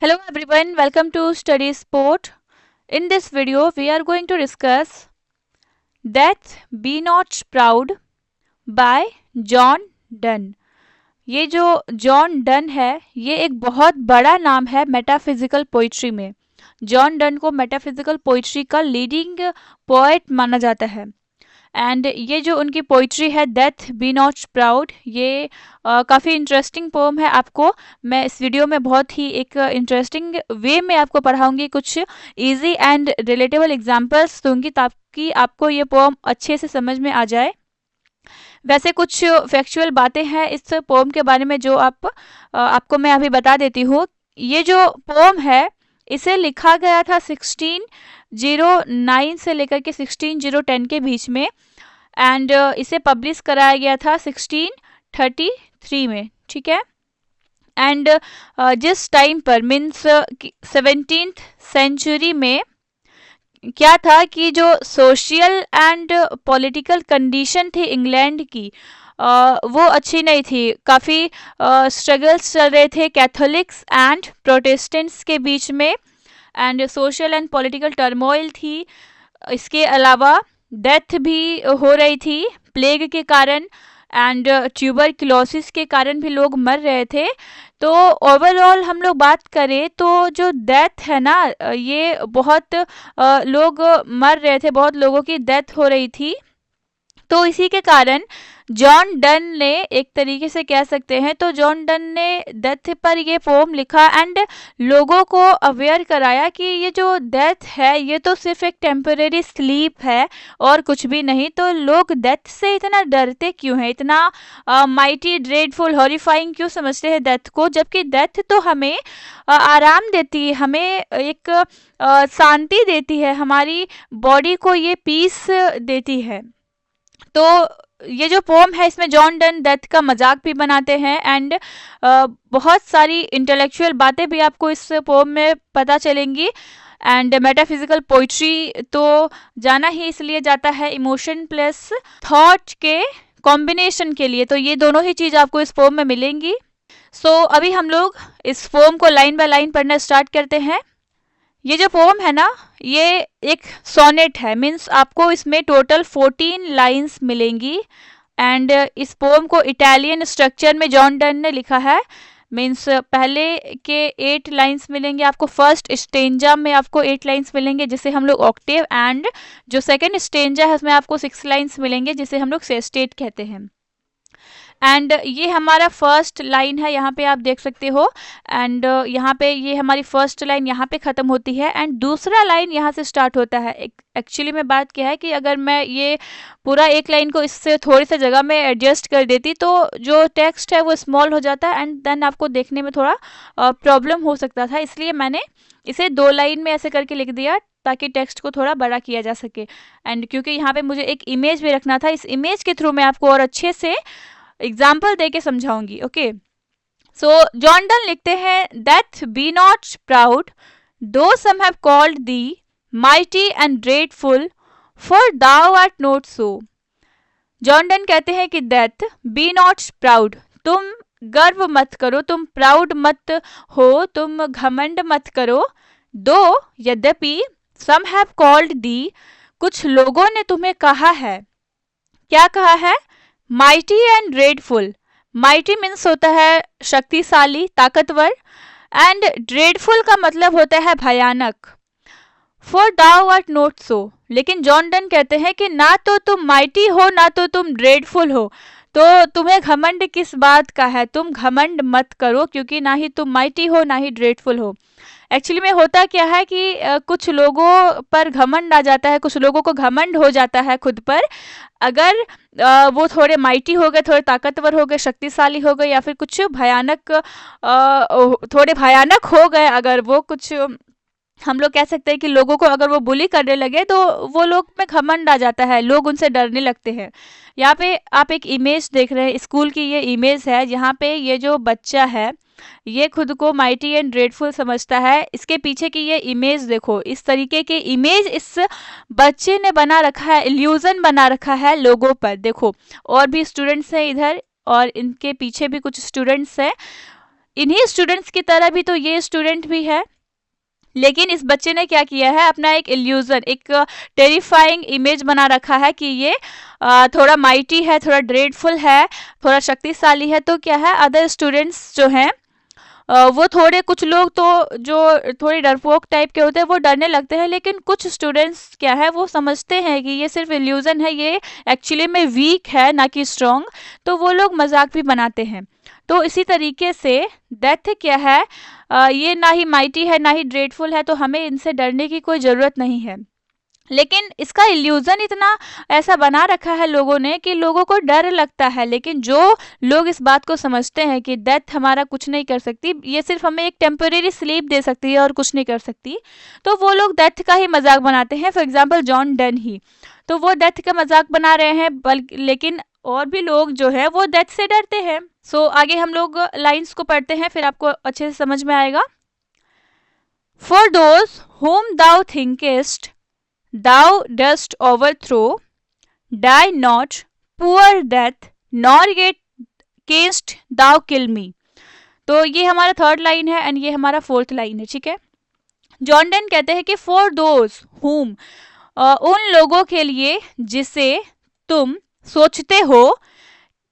Hello everyone, welcome to Study Sport. In this video, we are going to discuss Death Be Not Proud by John Donne. ये जो John Donne है, ये एक बहुत बड़ा नाम है मेटाफिजिकल पोइट्री में। जॉन डन को मेटाफिजिकल पोइट्री का लीडिंग पोएट माना जाता है। एंड ये जो उनकी पोइट्री है डेथ बी नॉट प्राउड, ये काफ़ी इंटरेस्टिंग पोम है। आपको मैं इस वीडियो में बहुत ही एक इंटरेस्टिंग वे में आपको पढ़ाऊंगी, कुछ इजी एंड रिलेटेबल एग्जांपल्स दूंगी ताकि आपको ये पोम अच्छे से समझ में आ जाए। वैसे कुछ फैक्चुअल बातें हैं इस पोम के बारे में जो आपको मैं अभी बता देती हूँ। ये जो पोम है इसे लिखा गया था 1609 से लेकर के 1610 के बीच में एंड इसे पब्लिश कराया गया था 1633 में, ठीक है। एंड जिस टाइम पर मीन्स 17th सेंचुरी में क्या था कि जो सोशल एंड पॉलिटिकल कंडीशन थी इंग्लैंड की वो अच्छी नहीं थी। काफ़ी स्ट्रगल्स चल रहे थे कैथोलिक्स एंड प्रोटेस्टेंट्स के बीच में and social and political turmoil थी। इसके अलावा डेथ भी हो रही थी प्लेग के कारण एंड ट्यूबरक्लोसिस के कारण भी लोग मर रहे थे। तो ओवरऑल हम लोग बात करें तो जो डेथ है ना, ये बहुत लोग मर रहे थे, बहुत लोगों की डेथ हो रही थी। तो इसी के कारण जॉन डन ने एक तरीके से कह सकते हैं तो जॉन डन ने डेथ पर ये पोम लिखा एंड लोगों को अवेयर कराया कि ये जो डेथ है ये तो सिर्फ एक टेम्परेरी स्लीप है और कुछ भी नहीं। तो लोग डेथ से इतना डरते क्यों हैं, इतना माइटी ड्रेडफुल हॉरिफाइंग क्यों समझते हैं डेथ को, जबकि डेथ तो हमें आराम देती है, हमें एक शांति देती है, हमारी बॉडी को ये पीस देती है। तो ये जो पोम है इसमें जॉन डन डेथ का मजाक भी बनाते हैं एंड बहुत सारी इंटेलेक्चुअल बातें भी आपको इस पोम में पता चलेंगी। एंड मेटाफिजिकल पोइट्री तो जाना ही इसलिए जाता है इमोशन प्लस थॉट के कॉम्बिनेशन के लिए, तो ये दोनों ही चीज़ आपको इस पोम में मिलेंगी। सो अभी हम लोग इस पोम को लाइन बाय लाइन पढ़ना स्टार्ट करते हैं। ये जो पोम है ना, ये एक सोनेट है, मीन्स आपको इसमें टोटल 14 लाइंस मिलेंगी एंड इस पोम को इटालियन स्ट्रक्चर में जॉन डन ने लिखा है। मीन्स पहले के 8 लाइंस मिलेंगे आपको, फर्स्ट स्टेंजा में आपको 8 लाइंस मिलेंगे जिसे हम लोग ऑक्टेव, एंड जो सेकंड स्टेंजा है उसमें आपको 6 लाइंस मिलेंगे जिसे हम लोग सेस्टेट कहते हैं। एंड ये हमारा फर्स्ट लाइन है, यहाँ पे आप देख सकते हो। एंड यहाँ पे ये हमारी फर्स्ट लाइन यहाँ पे ख़त्म होती है एंड दूसरा लाइन यहाँ से स्टार्ट होता है। एक्चुअली में बात क्या है कि अगर मैं ये पूरा एक लाइन को इससे थोड़ी सी जगह में एडजस्ट कर देती तो जो टेक्स्ट है वो स्मॉल हो जाता है एंड देन आपको देखने में थोड़ा प्रॉब्लम हो सकता था, इसलिए मैंने इसे 2 लाइन में ऐसे करके लिख दिया ताकि टेक्स्ट को थोड़ा बड़ा किया जा सके। एंड क्योंकि यहाँ पे मुझे एक इमेज भी रखना था, इस इमेज के थ्रू मैं आपको और अच्छे से एग्जाम्पल दे के समझाऊंगी। ओके, सो जॉन डन लिखते हैं death be not proud though some have called thee mighty and grateful for thou art not so. John Donne कहते हैं कि डेथ बी नॉट प्राउड, तुम गर्व मत करो, तुम प्राउड मत हो, तुम घमंड मत करो। दो यद्यपि सम हैव कॉल्ड दी, कुछ लोगों ने तुम्हें कहा है, क्या कहा है, mighty and dreadful. Mighty means होता है शक्तिशाली, ताकतवर, एंड ड्रेडफुल का मतलब होता है भयानक। For thou art not so, लेकिन जॉन डन कहते हैं कि ना तो तुम माइटी हो ना तो तुम ड्रेडफुल हो, तो तुम्हें घमंड किस बात का है, तुम घमंड मत करो क्योंकि ना ही तुम माइटी हो ना ही ड्रेडफुल हो। एक्चुअली में होता क्या है कि कुछ लोगों पर घमंड आ जाता है, कुछ लोगों को घमंड हो जाता है खुद पर। अगर वो थोड़े माइटी हो गए, थोड़े ताकतवर हो गए, शक्तिशाली हो गए, या फिर कुछ भयानक थोड़े भयानक हो गए, अगर वो कुछ हम लोग कह सकते हैं कि लोगों को अगर वो बुली करने लगे तो वो लोग में घमंड आ जाता है, लोग उनसे डरने लगते हैं। यहाँ पे आप एक इमेज देख रहे हैं, स्कूल की ये इमेज है जहाँ पे ये जो बच्चा है ये खुद को माइटी एंड ग्रेटफुल समझता है। इसके पीछे की ये इमेज देखो, इस तरीके की इमेज इस बच्चे ने बना रखा है, इल्यूजन बना रखा है लोगों पर। देखो और भी स्टूडेंट्स हैं इधर और इनके पीछे भी कुछ स्टूडेंट्स हैं, इन्हीं स्टूडेंट्स की तरह भी तो ये स्टूडेंट भी है, लेकिन इस बच्चे ने क्या किया है, अपना एक इल्यूजन, एक टेरिफाइंग इमेज बना रखा है कि ये थोड़ा माइटी है, थोड़ा ड्रेडफुल है, थोड़ा शक्तिशाली है। तो क्या है, अदर स्टूडेंट्स जो हैं वो थोड़े, कुछ लोग तो जो थोड़े डरपोक टाइप के होते हैं वो डरने लगते हैं, लेकिन कुछ स्टूडेंट्स क्या है, वो समझते हैं कि ये सिर्फ इल्यूजन है, ये एक्चुअली में वीक है ना कि स्ट्रॉन्ग, तो वो लोग मजाक भी बनाते हैं। तो इसी तरीके से डेथ क्या है, ये ना ही माइटी है ना ही ड्रेडफुल है, तो हमें इनसे डरने की कोई ज़रूरत नहीं है। लेकिन इसका इल्यूजन इतना ऐसा बना रखा है लोगों ने कि लोगों को डर लगता है। लेकिन जो लोग इस बात को समझते हैं कि डेथ हमारा कुछ नहीं कर सकती, ये सिर्फ हमें एक टेम्परेरी स्लीप दे सकती है और कुछ नहीं कर सकती, तो वो लोग डेथ का ही मजाक बनाते हैं। फॉर एग्जाम्पल जॉन डन ही, तो वो डेथ का मजाक बना रहे हैं, बल्कि लेकिन और भी लोग जो है वो डेथ से डरते हैं। आगे हम लोग लाइन्स को पढ़ते हैं, फिर आपको अच्छे से समझ में आएगा। For those whom thou thinkest thou dost overthrow, die not, poor death, nor yet canst thou kill me। तो ये हमारा थर्ड लाइन है एंड ये हमारा फोर्थ लाइन है, ठीक है। जॉन डन कहते हैं कि फॉर दोज whom, उन लोगों के लिए जिसे तुम सोचते हो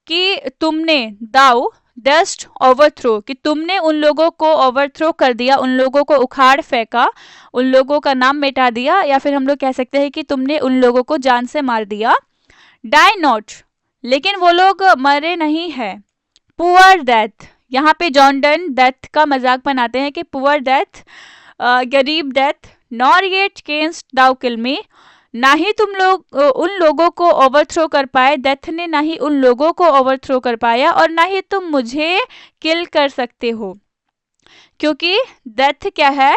कि तुमने, दाउ डस्ट ओवरथ्रो, कि तुमने उन लोगों को ओवरथ्रो कर दिया, उन लोगों को उखाड़ फेंका, उन लोगों का नाम मिटा दिया, या फिर हम लोग कह सकते हैं कि तुमने उन लोगों को जान से मार दिया। डाई नॉट, लेकिन वो लोग मरे नहीं है। पुअर डेथ, यहाँ पे जॉन डन डेथ का मजाक बनाते हैं कि पुअर डेथ, गरीब डेथ, नॉर येट केंस्ट दाउ किल मी, ना ही तुम लोग उन लोगों को ओवरथ्रो कर पाए, डेथ ने ना ही उन लोगों को ओवरथ्रो कर पाया, और ना ही तुम मुझे किल कर सकते हो। क्योंकि डेथ क्या है,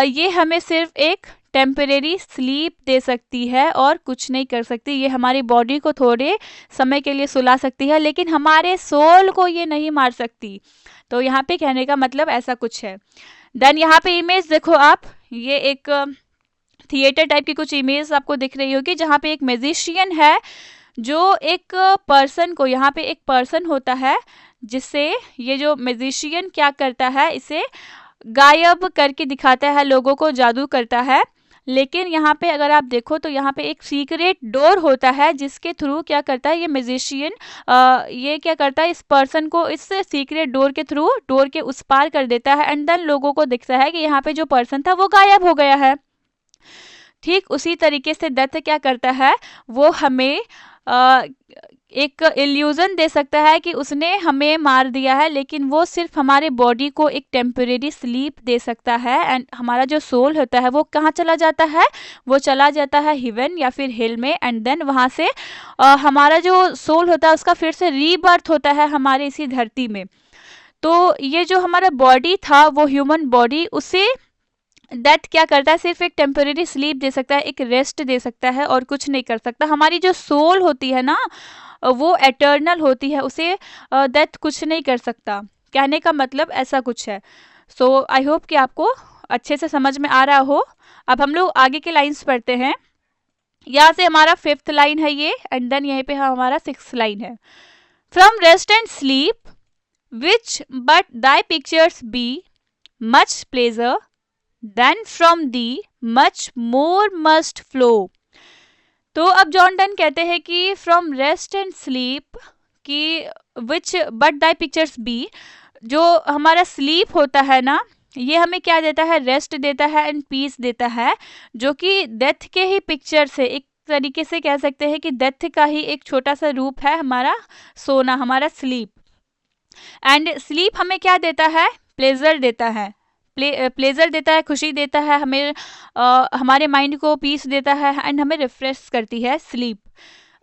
ये हमें सिर्फ एक टेम्परेरी स्लीप दे सकती है और कुछ नहीं कर सकती। ये हमारी बॉडी को थोड़े समय के लिए सुला सकती है, लेकिन हमारे सोल को ये नहीं मार सकती। तो यहाँ पे कहने का मतलब ऐसा कुछ है। देन यहाँ पे इमेज देखो आप, ये एक थिएटर टाइप की कुछ इमेज आपको दिख रही होगी, जहाँ पे एक म्यूजिशियन है जो एक पर्सन को, यहाँ पे एक पर्सन होता है जिससे ये जो म्यूजिशियन क्या करता है, इसे गायब करके दिखाता है, लोगों को जादू करता है। लेकिन यहाँ पे अगर आप देखो तो यहाँ पे एक सीक्रेट डोर होता है जिसके थ्रू क्या करता है ये म्यूजिशियन, ये क्या करता है, इस पर्सन को इस सीक्रेट डोर के थ्रू डोर के उस पार कर देता है, एंड देन लोगों को दिखता है कि यहाँ पे जो पर्सन था वो गायब हो गया है। ठीक उसी तरीके से डेथ क्या करता है, वो हमें एक इल्यूजन दे सकता है कि उसने हमें मार दिया है, लेकिन वो सिर्फ हमारे बॉडी को एक टेम्परेरी स्लीप दे सकता है, एंड हमारा जो सोल होता है वो कहाँ चला जाता है, वो चला जाता है हेवन या फिर हेल में, एंड देन वहाँ से हमारा जो सोल होता है उसका फिर से रीबर्थ होता है हमारे इसी धरती में। तो ये जो हमारा बॉडी था, वो ह्यूमन बॉडी, उसे डेथ क्या करता है, सिर्फ एक टेम्परेरी स्लीप दे सकता है, एक रेस्ट दे सकता है और कुछ नहीं कर सकता। हमारी जो सोल होती है ना, वो एटर्नल होती है, उसे डेथ कुछ नहीं कर सकता। कहने का मतलब ऐसा कुछ है। आई होप कि आपको अच्छे से समझ में आ रहा हो। अब हम लोग आगे के लाइन्स पढ़ते हैं। यहाँ से हमारा 5th लाइन है ये, एंड देन यहीं पे हमारा 6th लाइन है। From rest and sleep which but thy pictures be much pleasure, then from thee much more must flow. तो अब जॉन डन कहते हैं कि फ्रॉम रेस्ट एंड स्लीप की विच बट दाई पिक्चर्स बी, जो हमारा स्लीप होता है ना, ये हमें क्या देता है, रेस्ट देता है एंड पीस देता है, जो कि डेथ के ही पिक्चर से, एक तरीके से कह सकते हैं कि डेथ का ही एक छोटा सा रूप है हमारा सोना, हमारा स्लीप। एंड स्लीप हमें क्या देता है, प्लेजर देता है, प्लेजर देता है, खुशी देता है हमें, हमारे माइंड को पीस देता है, एंड हमें रिफ्रेश करती है स्लीप।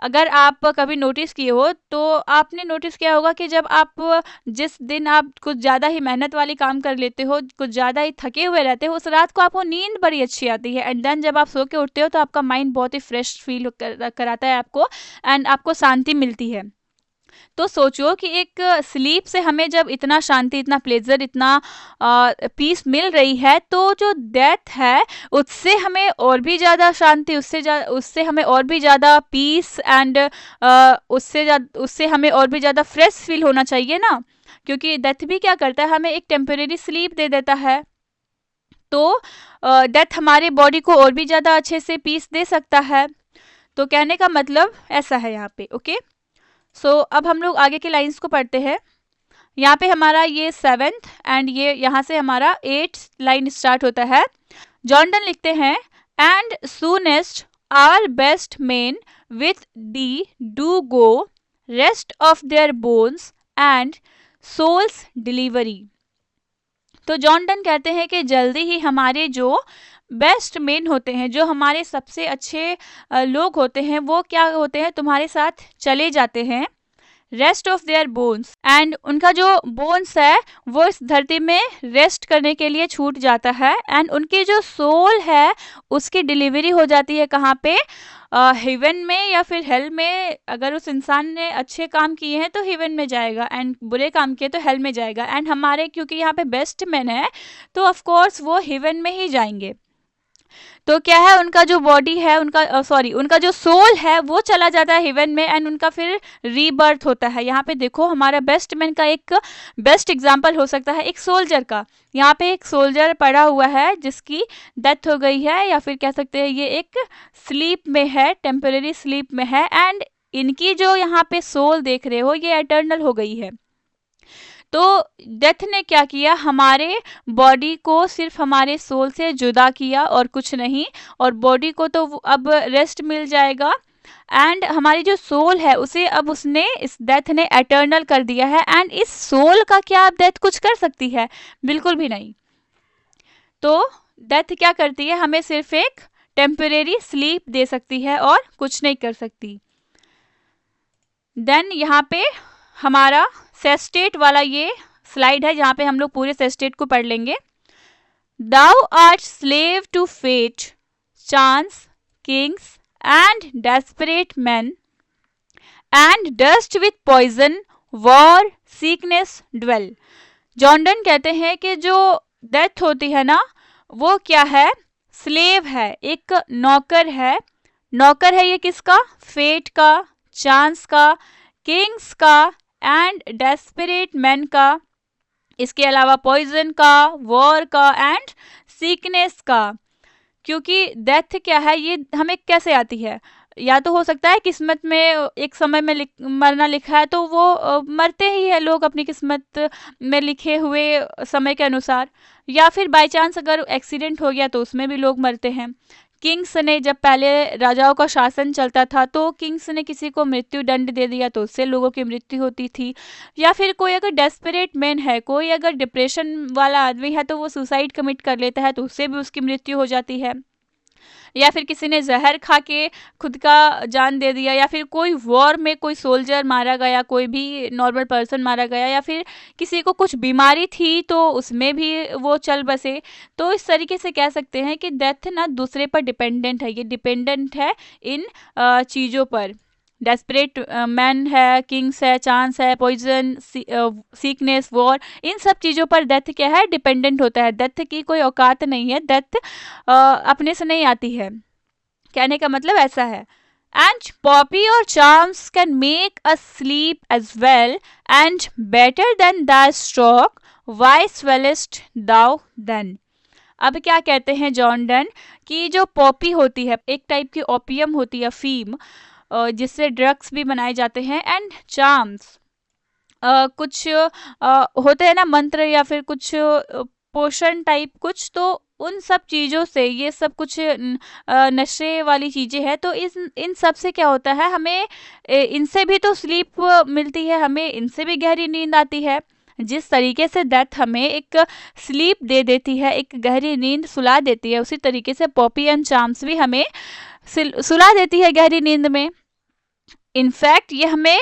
अगर आप कभी नोटिस किए हो तो आपने नोटिस किया होगा कि जब आप, जिस दिन आप कुछ ज़्यादा ही मेहनत वाली काम कर लेते हो, कुछ ज़्यादा ही थके हुए रहते हो, उस रात को आपको नींद बड़ी अच्छी आती है, एंड देन जब आप सो के उठते हो तो आपका माइंड बहुत ही फ्रेश फील कराता है आपको, एंड आपको शांति मिलती है। तो सोचो कि एक स्लीप से हमें जब इतना शांति, इतना प्लेजर, इतना पीस मिल रही है, तो जो डेथ है उससे हमें और भी ज़्यादा शांति, उससे हमें और भी ज़्यादा पीस एंड उससे हमें और भी ज़्यादा फ्रेश फील होना चाहिए ना, क्योंकि डेथ भी क्या करता है, हमें एक टेम्परेरी स्लीप दे देता है। तो डेथ हमारे बॉडी को और भी ज़्यादा अच्छे से पीस दे सकता है। तो कहने का मतलब ऐसा है यहाँ पे। ओके, सो अब हम लोग आगे के लाइंस को पढ़ते हैं। यहाँ पे हमारा ये 7th एंड ये यहाँ से हमारा 8th लाइन स्टार्ट होता है। जॉर्डन लिखते हैं, and soonest our best men with thee do go rest of their bones and souls delivery. तो जॉर्डन कहते हैं कि जल्दी ही हमारे जो बेस्ट मेन होते हैं, जो हमारे सबसे अच्छे लोग होते हैं, वो क्या होते हैं, तुम्हारे साथ चले जाते हैं rest of their bones, and उनका जो बोन्स है वो इस धरती में रेस्ट करने के लिए छूट जाता है, एंड उनकी जो सोल है उसकी डिलीवरी हो जाती है कहाँ पे, हेवन में या फिर हेल में। अगर उस इंसान ने अच्छे काम किए हैं तो हेवन में जाएगा, एंड बुरे काम किए तो हेल में जाएगा। एंड हमारे क्योंकि यहाँ पे बेस्ट मैन है तो ऑफ कोर्स वो हेवन में ही जाएंगे। तो क्या है, उनका जो बॉडी है, उनका जो सोल है वो चला जाता है हेवन में, एंड उनका फिर रीबर्थ होता है। यहाँ पे देखो हमारा बेस्ट मैन का एक बेस्ट एग्जांपल हो सकता है एक सोल्जर का। यहाँ पे एक सोल्जर पड़ा हुआ है जिसकी डेथ हो गई है, या फिर कह सकते हैं ये एक स्लीप में है, टेम्परेरी स्लीप में है, एंड इनकी जो यहाँ पे सोल देख रहे हो ये एटर्नल हो गई है। तो डेथ ने क्या किया, हमारे बॉडी को सिर्फ हमारे सोल से जुदा किया और कुछ नहीं, और बॉडी को तो अब रेस्ट मिल जाएगा, एंड हमारी जो सोल है उसे अब उसने, इस डेथ ने एटर्नल कर दिया है। एंड इस सोल का क्या अब डेथ कुछ कर सकती है? बिल्कुल भी नहीं। तो डेथ क्या करती है, हमें सिर्फ एक टेम्परेरी स्लीप दे सकती है और कुछ नहीं कर सकती। देन यहाँ पे हमारा सेस्टेट वाला ये स्लाइड है जहाँ पे हम लोग पूरे सेस्टेट को पढ़ लेंगे। Thou art slave to fate, chance, kings and desperate men, and dost with poison, war, sickness dwell. Jordan कहते हैं कि जो डेथ होती है ना वो क्या है, स्लेव है, एक नौकर है। नौकर है ये किसका? फेट का, चांस का, किंग्स का एंड डेस्परेट मैन का, इसके अलावा पॉइजन का, वॉर का एंड सीकनेस का। क्योंकि डेथ क्या है, ये हमें कैसे आती है, या तो हो सकता है किस्मत में एक समय में मरना लिखा है तो वो मरते ही है लोग अपनी किस्मत में लिखे हुए समय के अनुसार, या फिर बाय चांस अगर एक्सीडेंट हो गया तो उसमें भी लोग मरते हैं। किंग्स ने, जब पहले राजाओं का शासन चलता था तो किंग्स ने किसी को मृत्यु दंड दे दिया तो उससे लोगों की मृत्यु होती थी। या फिर कोई अगर डेस्परेट मैन है, कोई अगर डिप्रेशन वाला आदमी है तो वो सुसाइड कमिट कर लेता है तो उससे भी उसकी मृत्यु हो जाती है। या फिर किसी ने जहर खा के खुद का जान दे दिया, या फिर कोई वॉर में कोई सोल्जर मारा गया, कोई भी नॉर्मल पर्सन मारा गया, या फिर किसी को कुछ बीमारी थी तो उसमें भी वो चल बसे। तो इस तरीके से कह सकते हैं कि डेथ ना दूसरे पर डिपेंडेंट है, ये डिपेंडेंट है इन चीज़ों पर। डेस्परेट मैन है, किंग्स है, चांस है, पॉइजन, सीकनेस, वॉर, इन सब चीज़ों पर डेथ क्या है, डिपेंडेंट होता है। डेथ की कोई औकात नहीं है, डेथ अपने से नहीं आती है। कहने का मतलब ऐसा है। And poppy or charms can make us sleep as well and better than the stroke, why swellest thou then. अब क्या कहते हैं जॉर्डन कि जो पॉपी होती है, एक टाइप की ओपियम होती है, फीम, जिससे ड्रग्स भी बनाए जाते हैं, एंड चार्म्स कुछ होते हैं ना मंत्र या फिर कुछ पोषण टाइप कुछ, तो उन सब चीज़ों से, ये सब कुछ नशे वाली चीज़ें हैं, तो इन सब से क्या होता है, हमें इनसे भी तो स्लीप मिलती है, हमें इनसे भी गहरी नींद आती है। जिस तरीके से डेथ हमें एक स्लीप दे देती है, एक गहरी नींद सुला देती है, उसी तरीके से पॉपी एंड चार्म्स भी हमें सुला देती है गहरी नींद में। इनफैक्ट ये हमें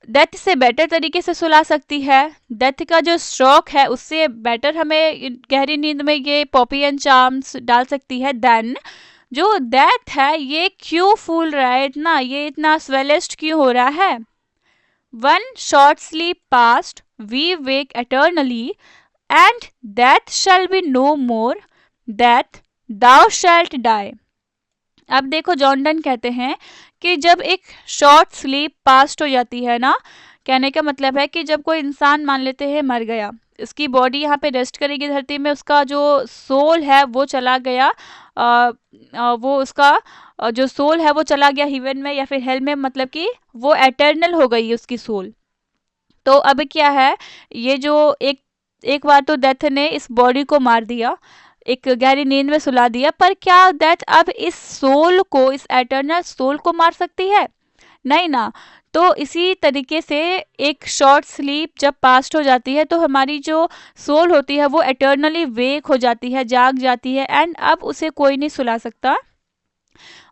डेथ से बेटर तरीके से सुला सकती है। डेथ का जो स्ट्रोक है उससे बेटर हमें गहरी नींद में ये पॉपी एंड चार्म्स डाल सकती है। देन जो डेथ है ये क्यों फूल रहा है इतना, ये इतना स्वेलेस्ट क्यों हो रहा है? One short sleep past, we wake eternally, and death shall be no more, death thou shalt die. अब देखो जॉन डन कहते हैं कि जब एक शॉर्ट स्लीप पास्ट हो जाती है ना, कहने का मतलब है कि जब कोई इंसान मान लेते हैं मर गया, इसकी बॉडी यहाँ पे रेस्ट करेगी धरती में, उसका जो सोल है वो चला गया, वो उसका जो सोल है वो चला गया हेवन में या फिर हेल में, मतलब कि वो एटर्नल हो गई उसकी सोल। तो अब क्या है, ये जो एक बार तो डेथ ने इस बॉडी को मार दिया, एक गहरी नींद में सुला दिया, पर क्या डेथ अब इस सोल को, इस एटर्नल सोल को मार सकती है? नहीं ना। तो इसी तरीके से एक शॉर्ट स्लीप जब पास्ट हो जाती है तो हमारी जो सोल होती है वो एटर्नली वेक हो जाती है, जाग जाती है, एंड अब उसे कोई नहीं सुला सकता।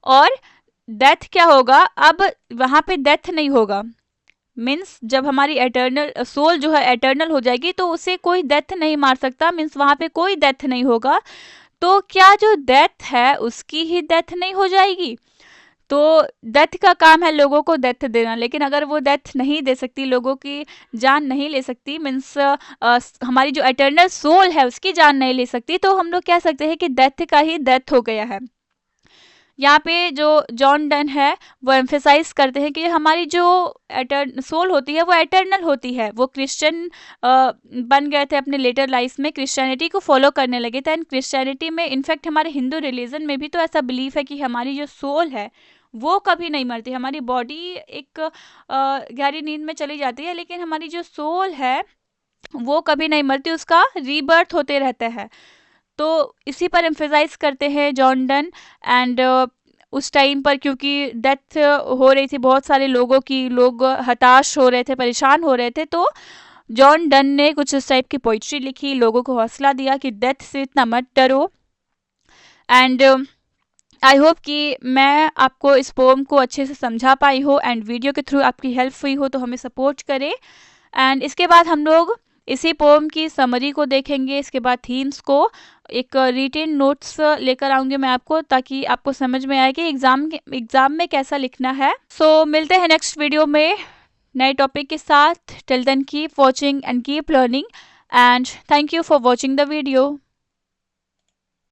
और डेथ क्या होगा, अब वहां पे डेथ नहीं होगा, मीन्स जब हमारी एटर्नल सोल जो है एटर्नल हो जाएगी तो उसे कोई डेथ नहीं मार सकता, मीन्स वहां पे कोई डेथ नहीं होगा। तो क्या जो डेथ है उसकी ही डेथ नहीं हो जाएगी? तो डेथ का काम है लोगों को डेथ देना, लेकिन अगर वो डेथ नहीं दे सकती, लोगों की जान नहीं ले सकती, मीन्स हमारी जो एटर्नल सोल है उसकी जान नहीं ले सकती, तो हम लोग कह सकते हैं कि डेथ का ही डेथ हो गया है। यहाँ पे जो जॉन डन है वो एम्फेसाइज करते हैं कि हमारी जो सोल होती है वो एटर्नल होती है। वो क्रिश्चियन बन गए थे अपने लेटर लाइफ में, क्रिश्चियनिटी को फॉलो करने लगे थे, एंड क्रिश्चियनिटी में इनफैक्ट हमारे हिंदू रिलीजन में भी तो ऐसा बिलीफ है कि हमारी जो सोल है वो कभी नहीं मरती। हमारी बॉडी एक गहरी नींद में चली जाती है, लेकिन हमारी जो सोल है वो कभी नहीं मरती, उसका रीबर्थ होते रहता है। तो इसी पर एम्फेसाइज करते हैं जॉन डन। एंड उस टाइम पर क्योंकि डेथ हो रही थी बहुत सारे लोगों की, लोग हताश हो रहे थे, परेशान हो रहे थे, तो जॉन डन ने कुछ इस टाइप की पोइट्री लिखी, लोगों को हौसला दिया कि डेथ से इतना मत डरो। एंड आई होप कि मैं आपको इस पोम को अच्छे से समझा पाई हो एंड वीडियो के थ्रू आपकी हेल्प हुई हो, तो हमें सपोर्ट करें। एंड इसके बाद हम लोग इसी पोम की समरी को देखेंगे, इसके बाद थीम्स को, एक रिटेन नोट्स लेकर आऊंगी मैं आपको, ताकि आपको समझ में आए कि एग्जाम में कैसा लिखना है। सो मिलते हैं नेक्स्ट वीडियो में नए टॉपिक के साथ। Till then keep watching and keep learning, and thank you for watching the video.